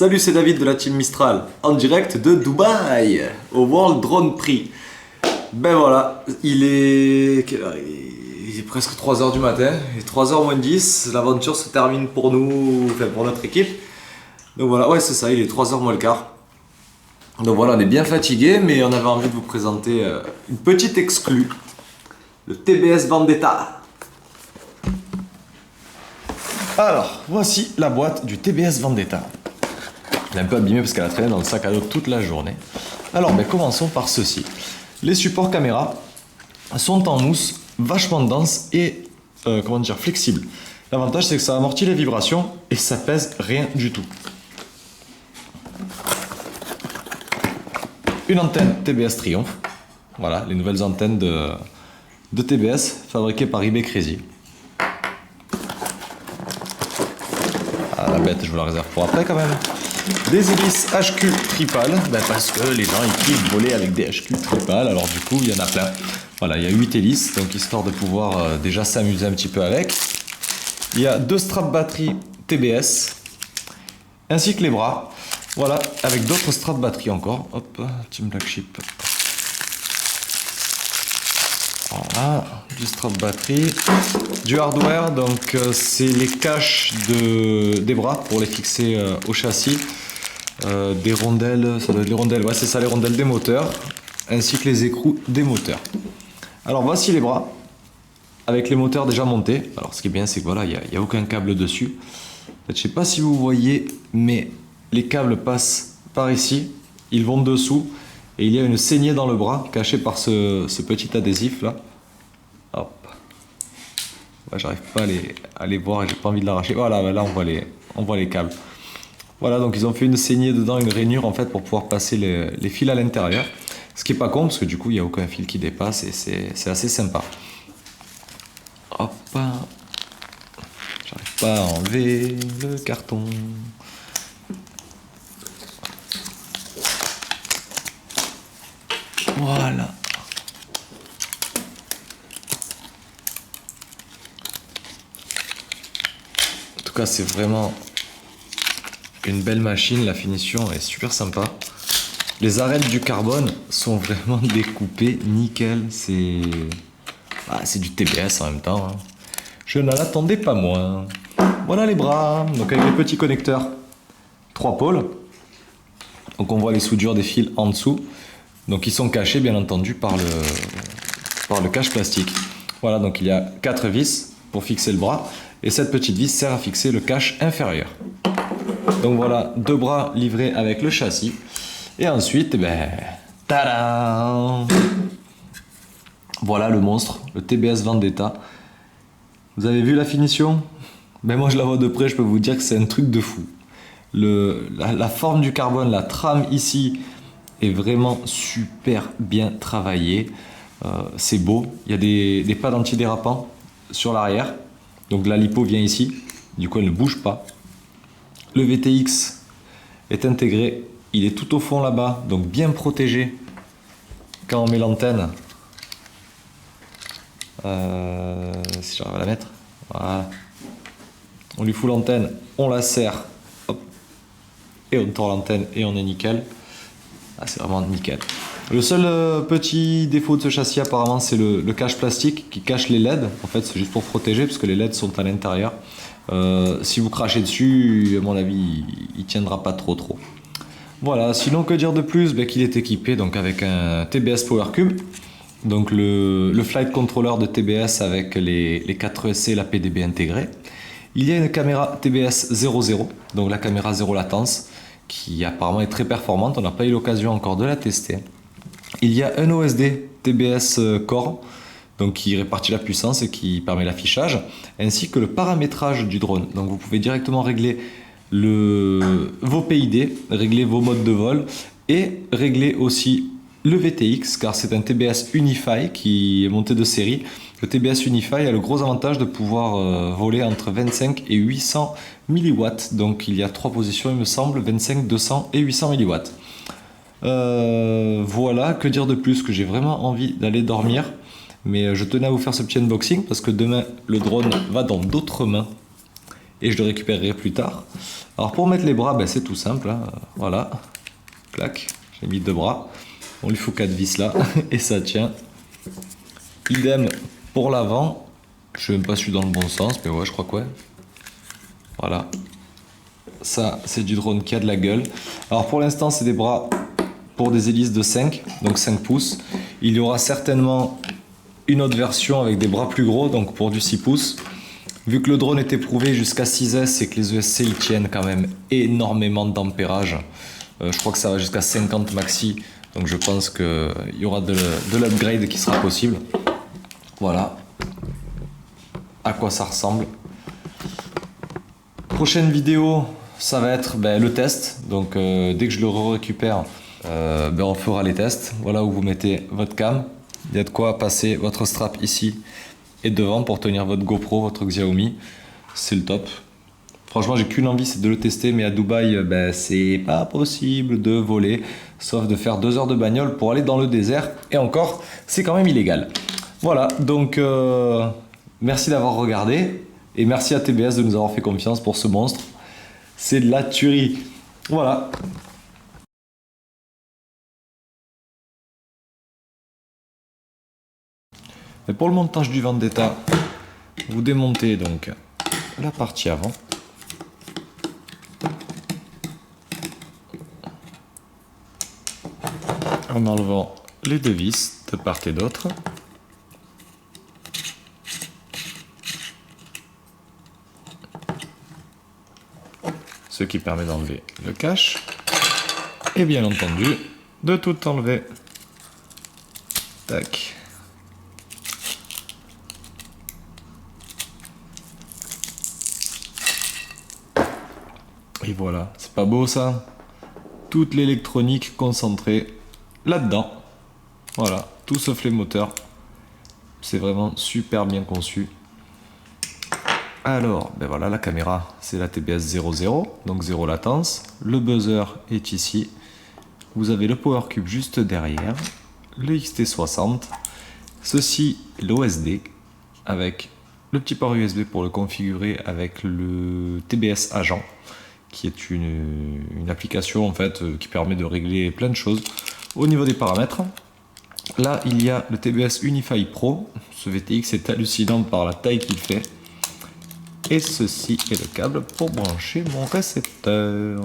Salut, c'est David de la team Mistral, en direct de Dubaï, au World Drone Prix. Ben voilà, il est presque 3h du matin, il est 3h moins 10, l'aventure se termine pour nous, enfin pour notre équipe. Donc voilà, ouais c'est ça, il est 3h moins le quart. Donc voilà, on est bien fatigué, mais on avait envie de vous présenter une petite exclue, le TBS Vendetta. Alors, voici la boîte du TBS Vendetta. Elle est un peu abîmée parce qu'elle a traîné dans le sac à dos toute la journée. Alors, commençons par ceci. Les supports caméra sont en mousse, vachement dense et flexible. L'avantage, c'est que ça amortit les vibrations et ça pèse rien du tout. Une antenne TBS Triumph. Voilà, les nouvelles antennes de TBS fabriquées par eBay Crazy. Ah, la bête, je vous la réserve pour après quand même. Des hélices HQ tripales, parce que les gens ils kiffent voler avec des HQ tripales, alors du coup il y en a plein. Voilà, il y a 8 hélices, donc histoire de pouvoir déjà s'amuser un petit peu avec. Il y a 2 straps batterie TBS, ainsi que les bras. Voilà, avec d'autres straps batterie encore. Hop, Team Black Sheep. Voilà, du strap batterie, du hardware, donc c'est les caches des bras pour les fixer au châssis, des rondelles, ça doit être les rondelles, ouais c'est ça, les rondelles des moteurs, ainsi que les écrous des moteurs. Alors voici les bras, avec les moteurs déjà montés. Alors ce qui est bien, c'est que voilà, il n'y a aucun câble dessus. En fait, je sais pas si vous voyez, mais les câbles passent par ici, ils vont dessous. Et il y a une saignée dans le bras, cachée par ce petit adhésif là. Hop. Ouais, j'arrive pas à les voir et j'ai pas envie de l'arracher. Voilà, là on voit les câbles. Voilà, donc ils ont fait une saignée dedans, une rainure en fait pour pouvoir passer les fils à l'intérieur. Ce qui est pas con parce que du coup il n'y a aucun fil qui dépasse et c'est assez sympa. Hop. J'arrive pas à enlever le carton. Voilà. En tout cas, c'est vraiment une belle machine. La finition est super sympa. Les arêtes du carbone sont vraiment découpées nickel. C'est du TBS en même temps. Hein. Je n'en attendais pas moins. Voilà les bras. Donc avec les petits connecteurs 3 pôles. Donc on voit les soudures des fils en dessous. Donc ils sont cachés bien entendu par le cache plastique. Voilà, donc il y a 4 vis pour fixer le bras et cette petite vis sert à fixer le cache inférieur. Donc voilà, 2 bras livrés avec le châssis et ensuite, tadam! Voilà le monstre, le TBS Vendetta. Vous avez vu la finition? Moi je la vois de près, je peux vous dire que c'est un truc de fou. La forme du carbone, la trame ici est vraiment super bien travaillé. C'est beau. Il y a des pads antidérapants sur l'arrière. Donc la lipo vient ici. Du coup, elle ne bouge pas. Le VTX est intégré. Il est tout au fond là-bas. Donc bien protégé quand on met l'antenne. Si j'arrive à la mettre. Voilà. On lui fout l'antenne. On la serre. Hop. Et on tord l'antenne et on est nickel. Ah, c'est vraiment nickel. Le seul petit défaut de ce châssis apparemment c'est le cache plastique qui cache les LED. En fait c'est juste pour protéger parce que les LED sont à l'intérieur. Si vous crachez dessus, à mon avis il tiendra pas trop. Voilà, sinon que dire de plus, qu'il est équipé donc avec un TBS Power Cube. Donc le flight controller de TBS avec les 4 ESC et la PDB intégrée. Il y a une caméra TBS 00, donc la caméra zéro latence, qui apparemment est très performante, on n'a pas eu l'occasion encore de la tester. Il y a un OSD TBS Core, donc qui répartit la puissance et qui permet l'affichage, ainsi que le paramétrage du drone. Donc vous pouvez directement régler vos PID, régler vos modes de vol et régler aussi le VTX, car c'est un TBS Unify qui est monté de série. Le TBS Unify a le gros avantage de pouvoir voler entre 25 et 800 mW. Donc il y a 3 positions, il me semble, 25, 200 et 800 mW. Voilà, que dire de plus, que j'ai vraiment envie d'aller dormir. Mais je tenais à vous faire ce petit unboxing parce que demain, le drone va dans d'autres mains. et je le récupérerai plus tard. Alors pour mettre les bras, ben, c'est tout simple, hein. Voilà, clac, j'ai mis 2 bras, on lui faut 4 vis là et ça tient. Idem pour l'avant, je sais même pas si je suis dans le bon sens, mais ouais, je crois que ouais. Voilà, ça c'est du drone qui a de la gueule. Alors pour l'instant c'est des bras pour des hélices de 5, donc 5 pouces. Il y aura certainement une autre version avec des bras plus gros, donc pour du 6 pouces. Vu que le drone est éprouvé jusqu'à 6S et que les ESC ils tiennent quand même énormément d'ampérage, je crois que ça va jusqu'à 50 maxi, donc je pense qu'il y aura de l'upgrade qui sera possible. Voilà à quoi ça ressemble. Prochaine vidéo, ça va être le test, donc dès que je le récupère, on fera les tests. Voilà où vous mettez votre cam, il y a de quoi passer votre strap ici et devant pour tenir votre GoPro, votre Xiaomi, c'est le top. Franchement, j'ai qu'une envie, c'est de le tester, mais à Dubaï, c'est pas possible de voler, sauf de faire 2 heures de bagnole pour aller dans le désert, et encore, c'est quand même illégal. Voilà, donc merci d'avoir regardé, et merci à TBS de nous avoir fait confiance pour ce monstre. C'est de la tuerie. Voilà. Et pour le montage du Vendetta, vous démontez donc la partie avant. En enlevant les 2 vis de part et d'autre. Ce qui permet d'enlever le cache. Et bien entendu, de tout enlever. Tac. Et voilà, c'est pas beau ça? Toute l'électronique concentrée là-dedans. Voilà, tout sauf les moteurs. C'est vraiment super bien conçu. Alors, voilà, la caméra, c'est la TBS 00, donc 0 latence. Le buzzer est ici. Vous avez le Power Cube juste derrière. Le XT60. Ceci, l'OSD, avec le petit port USB pour le configurer avec le TBS Agent, qui est une application en fait qui permet de régler plein de choses au niveau des paramètres. Là, il y a le TBS Unify Pro. Ce VTX est hallucinant par la taille qu'il fait. Et ceci est le câble pour brancher mon récepteur.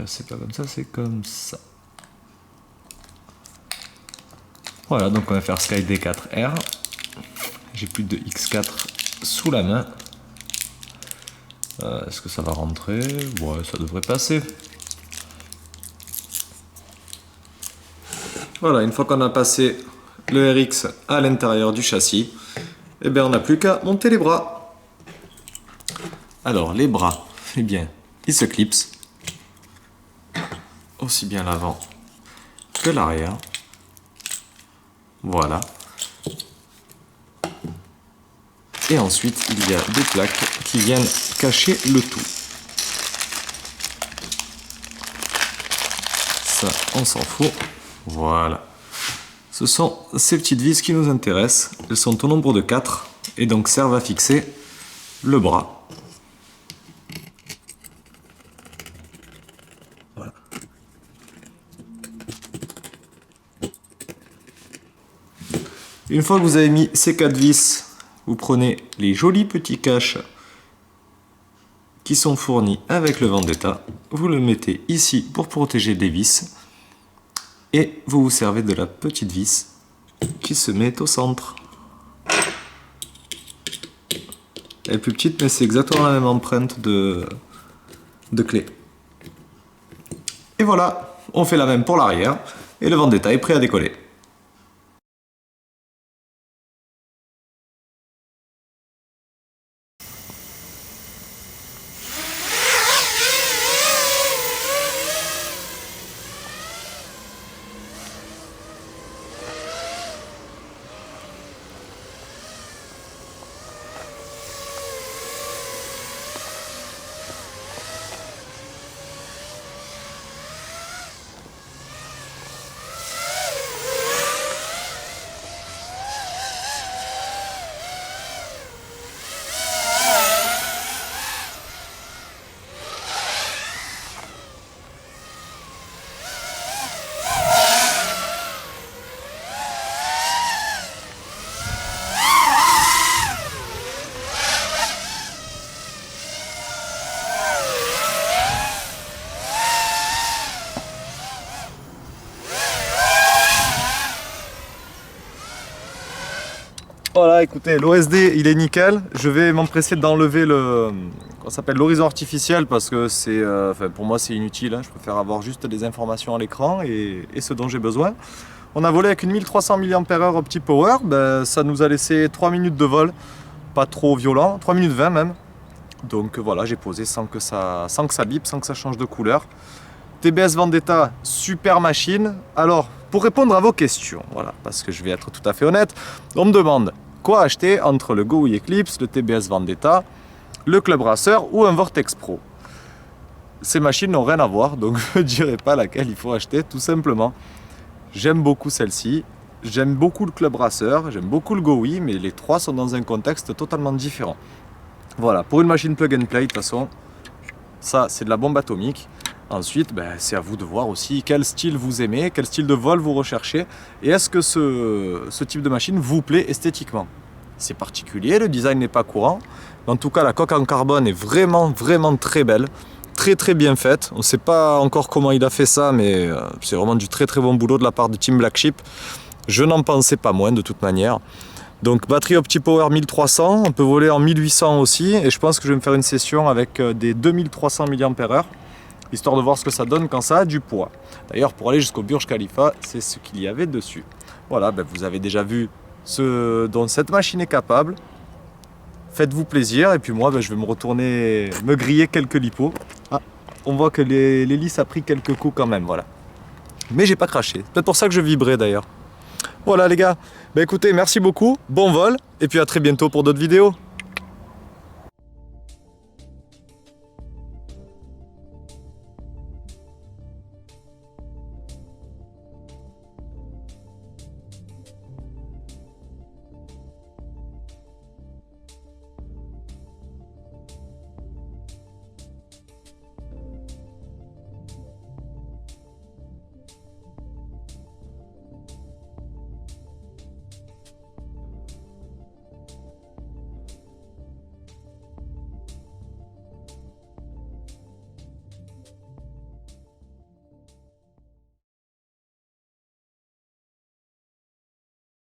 C'est pas comme ça, c'est comme ça. Voilà, donc on va faire Sky D4R. J'ai plus de X4 sous la main. Est-ce que ça va rentrer? Ouais, ça devrait passer. Voilà, une fois qu'on a passé le RX à l'intérieur du châssis, eh bien on n'a plus qu'à monter les bras. Alors les bras, eh bien, ils se clipsent. Aussi bien l'avant que l'arrière. Voilà. Et ensuite, il y a des plaques qui viennent cacher le tout. Ça, on s'en fout. Voilà. Ce sont ces petites vis qui nous intéressent. Elles sont au nombre de 4 et donc servent à fixer le bras. Voilà. Une fois que vous avez mis ces 4 vis, vous prenez les jolis petits caches qui sont fournis avec le Vendetta, vous le mettez ici pour protéger les vis et vous vous servez de la petite vis qui se met au centre. Elle est plus petite mais c'est exactement la même empreinte de clé. Et voilà, on fait la même pour l'arrière et le Vendetta est prêt à décoller. Voilà, écoutez, l'OSD il est nickel. Je vais m'empresser d'enlever l'horizon artificiel parce que c'est, pour moi c'est inutile. Hein. Je préfère avoir juste des informations à l'écran et ce dont j'ai besoin. On a volé avec une 1300 mAh Opti Power. Ben, ça nous a laissé 3 minutes de vol, pas trop violent, 3 minutes 20 même. Donc voilà, j'ai posé sans que ça bip, sans que ça change de couleur. TBS Vendetta, super machine. Alors, pour répondre à vos questions, voilà, parce que je vais être tout à fait honnête, on me demande quoi acheter entre le GoWi Eclipse, le TBS Vendetta, le Club Racer ou un Vortex Pro. Ces machines n'ont rien à voir, donc je ne dirai pas laquelle il faut acheter, tout simplement. J'aime beaucoup celle-ci, j'aime beaucoup le Club Racer, j'aime beaucoup le GoWi, mais les trois sont dans un contexte totalement différent. Voilà, pour une machine plug and play, de toute façon, ça c'est de la bombe atomique. Ensuite, ben, c'est à vous de voir aussi quel style vous aimez, quel style de vol vous recherchez et est-ce que ce type de machine vous plaît esthétiquement. C'est particulier, le design n'est pas courant, mais en tout cas la coque en carbone est vraiment très belle, très bien faite. On ne sait pas encore comment il a fait ça, mais c'est vraiment du très bon boulot de la part de Team Black Sheep. Je n'en pensais pas moins de toute manière. Donc batterie Opti Power 1300, on peut voler en 1800 aussi et je pense que je vais me faire une session avec des 2300 mAh. Histoire de voir ce que ça donne quand ça a du poids. D'ailleurs, pour aller jusqu'au Burj Khalifa, c'est ce qu'il y avait dessus. Voilà, ben vous avez déjà vu ce dont cette machine est capable. Faites-vous plaisir, et puis moi, ben, je vais me retourner, me griller quelques lipos. Ah, on voit que l'hélice a pris quelques coups quand même, voilà. Mais j'ai pas craché. C'est peut-être pour ça que je vibrais d'ailleurs. Voilà les gars, ben écoutez, merci beaucoup, bon vol, et puis à très bientôt pour d'autres vidéos.